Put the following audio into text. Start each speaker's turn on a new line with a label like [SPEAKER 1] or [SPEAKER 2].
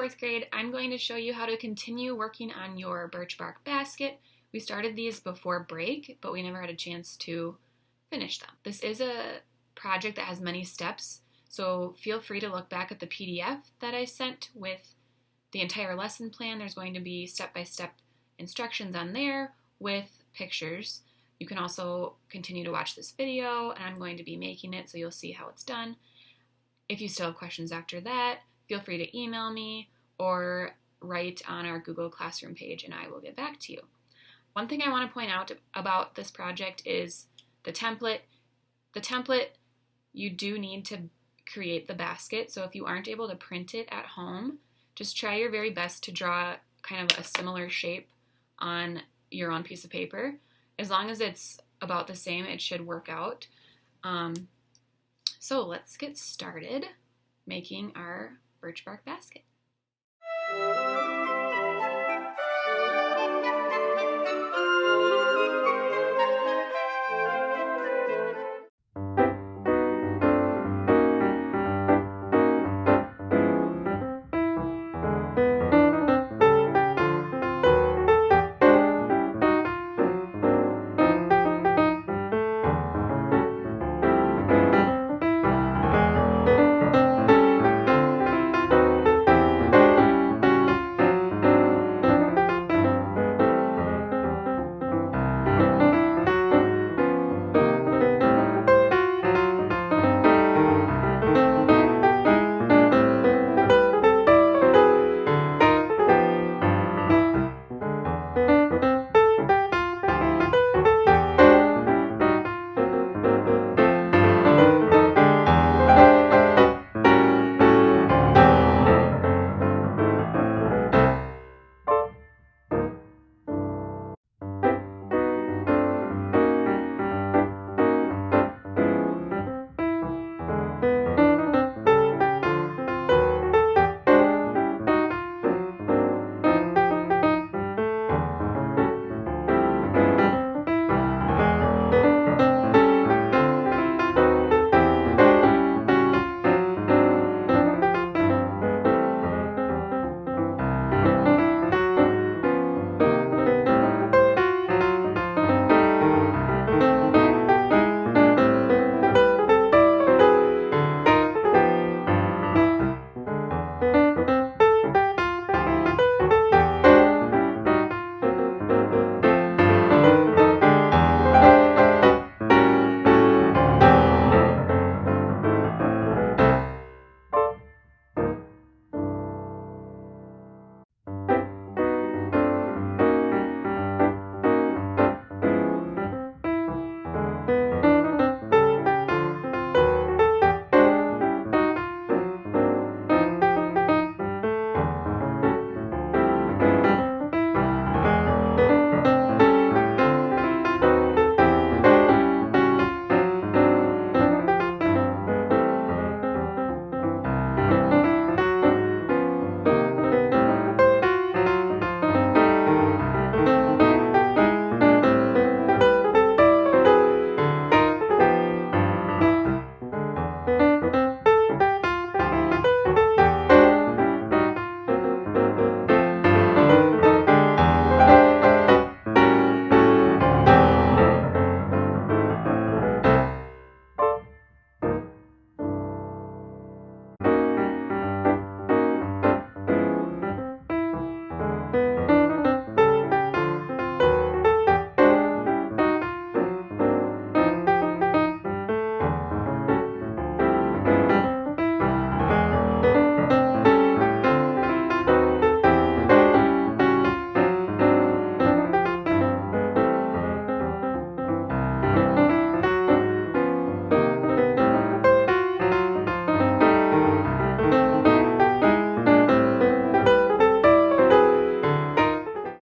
[SPEAKER 1] 4th grade, I'm going to show you how to continue working on your Birchbark basket. We started these before break, but we never had a chance to finish them. This is a project that has many steps, so feel free to look back at the PDF that I sent with the entire lesson plan. There's going to be step-by-step instructions on there with pictures. You can also continue to watch this video, and I'm going to be making it so you'll see how it's done. If you still have questions after that, feel free to email me or write on our Google Classroom page and I will get back to you. One thing I want to point out about this project is the template. The template, you do need to create the basket, so if you aren't able to print it at home, just try your very best to draw kind of a similar shape on your own piece of paper. As long as it's about the same, it should work out. So let's get started making our Birchbark basket.